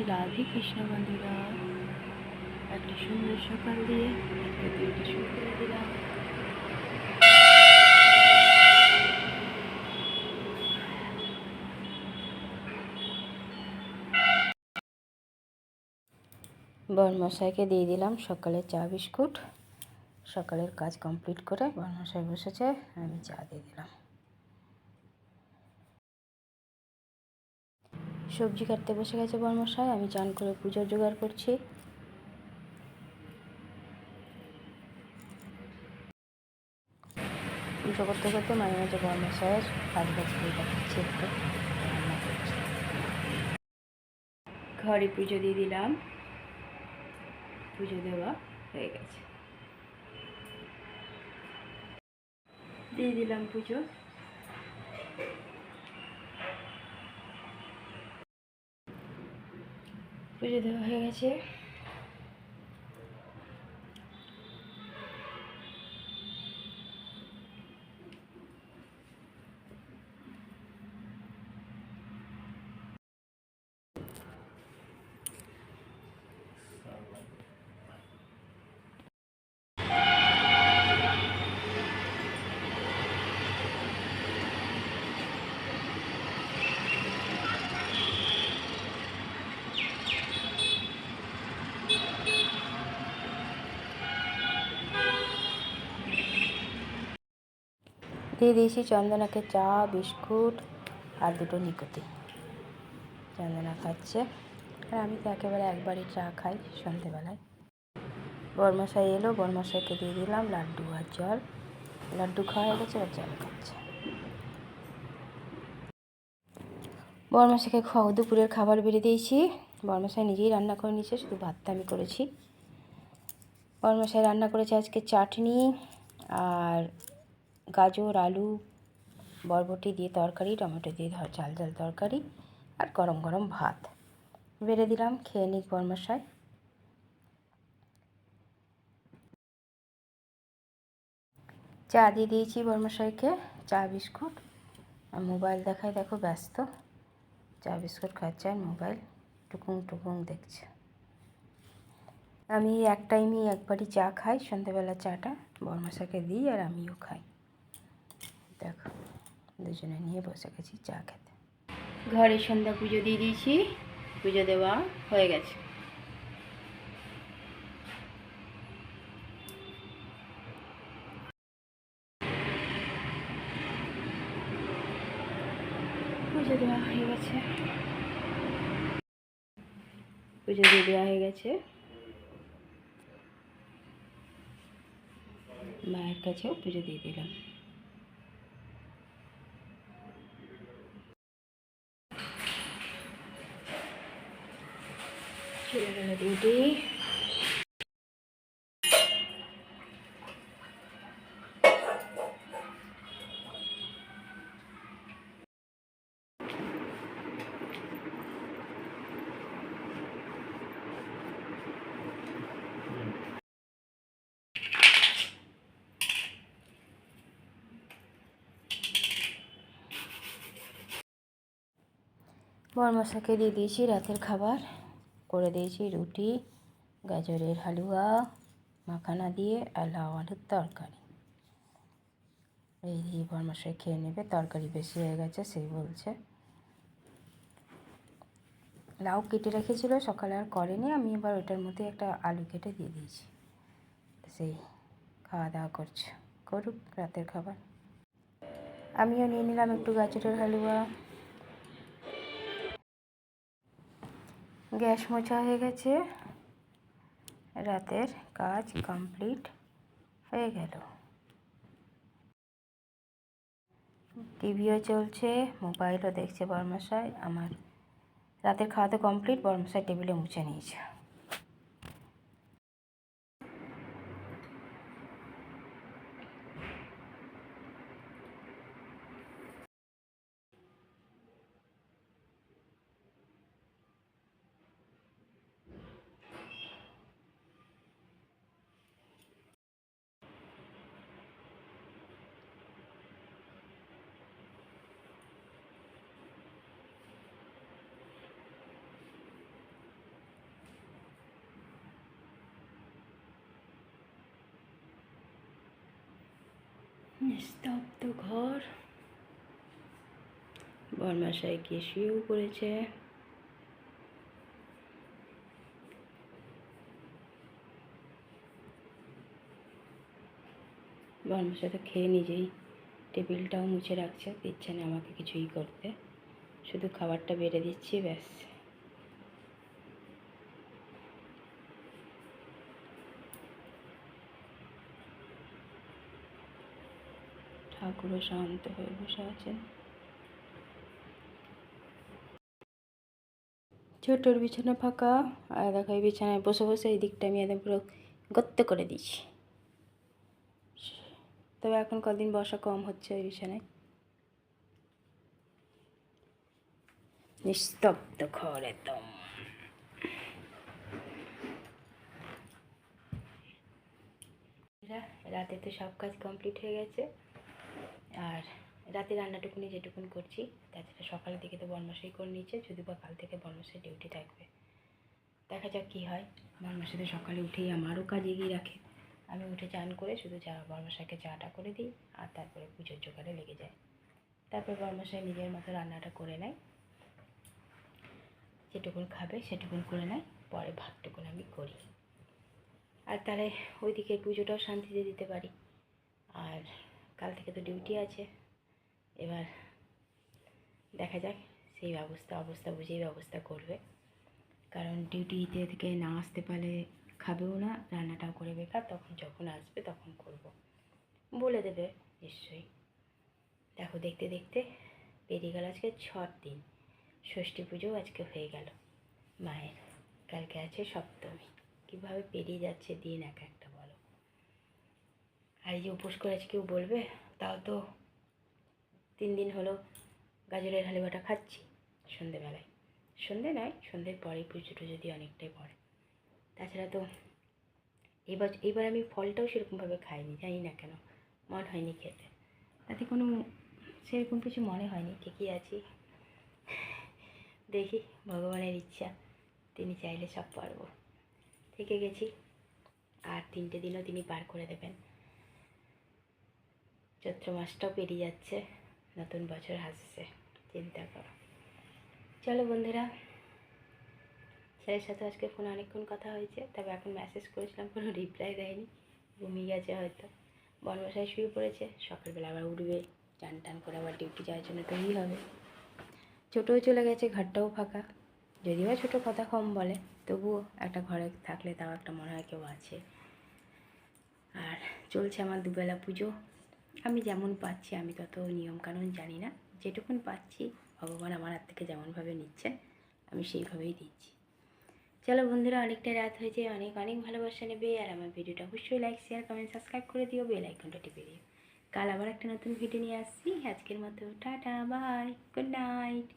রাধে কৃষ্ণ বন্ধুরা, একটা সুন্দর সকাল দিয়ে একটা দিনটা শুরু করে দিলাম। বরমশাইকে দিয়ে দিলাম সকালে চা বিস্কুট। সকালের কাজ কমপ্লিট করে বরমশাই বসেছে, আমি চা দিয়ে দিলাম। সবজি কাটতে বসে গেছে বরমশাই, আমি চান করে পুজোর জোগাড় করছি। পুজো করতে করতে মাঝে মাঝে বরমশাইয়ের কাজ বাজ করে দেখাচ্ছি, একটু রান্না করছি। ঘরে পুজো দিয়ে দিলাম, পুজো দেওয়া হয়ে গেছে, দিয়ে দিলাম পুজো। পুজো দেওয়া হয়ে গেছে। দিয়ে দিয়েছি চন্দনাকে চা বিস্কুট আর দুটো নিকুতি। চন্দনা খাচ্ছে, আর আমি তো একেবারে একবারই চা খাই সন্ধেবেলায়। বরমশাই এলো, বরমশাইকে দিয়ে দিলাম লাড্ডু আর জল। লাড্ডু খাওয়া হয়ে গেছে, আর জল খাচ্ছে। বরমশাইকে দুপুরের খাবার বেড়ে দিয়েছি। বরমশাই নিজেই রান্না করে নিয়েছে, শুধু ভাতটা আমি করেছি। বরমশাই রান্না করেছে আজকে চাটনি আর গাজর আলু বরবটি দিয়ে তরকারি, টমেটো দিয়ে ঝাল ঝাল তরকারি, আর গরম গরম ভাত বেড়ে দিলাম। খেয়ে নিক বরমশাই। চা দিয়ে দিয়েছি বরমশাইকে, চা বিস্কুট। আর মোবাইল দেখায়, দেখো ব্যস্ত, চা বিস্কুট খাচ্ছে আর মোবাইল টুকুং টুকুং দেখছে। আমি এক টাইমই একবারই চা খাই, সন্ধ্যেবেলা চাটা বরমশাইকে দিই আর আমিও খাই। দেখো দুজনে নিয়ে বসে গেছি চা খেতে। ঘরে সন্ধ্যা পুজো দিয়ে দিয়েছি, পুজো দেওয়া হয়ে গেছে। পুজো দেওয়া হয়ে গেছে, পুজো দিয়ে দেওয়া হয়ে গেছে। মায়ের কাছেও পুজো দিয়ে দিলাম। চলে গেল ডিউটি। বরমশাইকে দিয়ে দিয়েছি রাতের খাবার, করে দিয়েছি রুটি, গাজরের হালুয়া, মাখানা দিয়ে আর লাউ আলুর তরকারি। এই দিয়ে বরমশাই খেয়ে নেবে, তরকারি বেশি হয়ে গেছে সেই বলছে। লাউ কেটে রেখেছিল সকালে, আর করেনি, আমি এবার ওটার মধ্যে একটা আলু কেটে দিয়ে দিয়েছি। সেই খাওয়া দাওয়া করছে, করুক রাতের খাবার। আমিও নিয়ে নিলাম একটু গাজরের হালুয়া। গ্যাস মোছা হয়ে গেছে, রাতের কাজ কমপ্লিট হয়ে গেল। টিভিও চলছে, মোবাইলও দেখছে বরমশাই। আমার রাতের খাওয়া তো কমপ্লিট, বরমশাই টেবিলে মুছে নিয়েছে। নিস্তব্ধ ঘর। বরমাসায় গিয়ে শুয়েও পড়েছে। বরমাসায় তো খেয়ে নিজেই টেবিলটাও মুছে রাখছে, দিচ্ছে না আমাকে কিছুই করতে, শুধু খাবারটা বেড়ে দিচ্ছি ব্যাস। ঠাকুরও শান্ত হয়ে বসে আছেন। ছোটোর বিছানা ফাঁকা, আর দেখো এই বিছানায় বসে বসে এই দিকটা আমি একদম পুরো গত্ত করে দিচ্ছি। তবে এখন কদিন বসা কম হচ্ছে ওই বিছানায়। নিস্তব্ধ ঘর একদম। রাতে তো সব কাজ কমপ্লিট হয়ে গেছে, আর রাতে রান্নাটুকুনি যেটুকুন করছি, তাছাড়া সকালের দিকে তো বরমাসাই করে নিচ্ছে, যদি বা কাল থেকে বরমাসাই ডিউটি থাকবে। দেখা যাক কী হয়। বরমাসা তো সকালে উঠেই আমারও কাজ এগিয়ে রাখে। আমি উঠে চান করে শুধু বরমাসাকে চাটা করে দিই, আর তারপরে পুজোর জোগাড়ে লেগে যায়। তারপর বরমাসাই নিজের মতো রান্নাটা করে নেয়, যেটুকুন খাবে সেটুকুন করে নেয়, পরে ভাতটুকুন আমি করি। আর তাহলে ওইদিকে পুজোটাও শান্তিতে দিতে পারি। আর কাল থেকে তো ডিউটি আছে, এবার দেখা যাক সেই অবস্থা বুঝেই ব্যবস্থা করবে। কারণ ডিউটিতে থেকে না আসতে পারলে খাবেও না, রান্নাটাও করে বেকার, তখন যখন আসবে তখন করব বলে দেবে নিশ্চয়ই। দেখো দেখতে দেখতে পেরিয়ে গেল আজকে 6 দিন। ষষ্ঠী পুজোও আজকে হয়ে গেল মায়ের, কালকে আছে সপ্তমী। কীভাবে পেরিয়ে যাচ্ছে দিন এক একটা বলো। আর এই যে উপোস করে আছে কেউ বলবে? তাও তো 3 দিন হলো গাজরের হালুয়াটা খাচ্ছি সন্ধেবেলায়। সন্ধে নয়, সন্ধ্যের পরেই পুজো টুজো দিয়ে অনেকটাই পরে। তাছাড়া তো এবার আমি ফলটাও সেরকমভাবে খাইনি, জানি না কেন মন হয়নি খেতে। তাতে কোনো সেরকম কিছু মনে হয়নি, ঠিকই আছি। দেখি ভগবানের ইচ্ছা, তিনি চাইলে সব পারবো। থেকে গেছি, আর 3টে দিনও তিনি পার করে দেবেন। চৈত্র মাসটাও পেরিয়ে যাচ্ছে, নতুন বছর আসছে, চিন্তা করো। চলো বন্ধুরা, স্যারের সাথে আজকে ফোনে অনেকক্ষণ কথা হয়েছে, তবে এখন মেসেজ করেছিলাম, কোনো রিপ্লাই দেয়নি, ঘুমিয়ে গেছে হয়তো। বনবাসায় শুয়ে পড়েছে, সকালবেলা আবার উঠবে, টান টান করে আবার ডিউটি যাওয়ার জন্য তৈরি হবে। ছোটোও চলে গেছে, ঘরটাও ফাঁকা। যদিও ছোটো কথা কম বলে, তবুও একটা ঘরে থাকলে তাও একটা মনে হয় কেউ আছে। আর চলছে আমার দুবেলা পুজো। আমি যেমন পাচ্ছি, আমি তত নিয়মকানুন জানি না, যেটুকুন পাচ্ছি ভগবান আমার হাত থেকে যেমনভাবে নিচ্ছেন আমি সেইভাবেই দিচ্ছি। চলো বন্ধুরা, অনেকটা রাত হয়েছে, অনেক অনেক ভালোবাসা নেবে। আর আমার ভিডিওটা অবশ্যই লাইক শেয়ার কমেন্ট সাবস্ক্রাইব করে দিও, বেল আইকনটা টিপে দিও। কাল আবার একটা নতুন ভিডিও নিয়ে আসছি। আজকের মতো টাটা, বাই, গুড নাইট।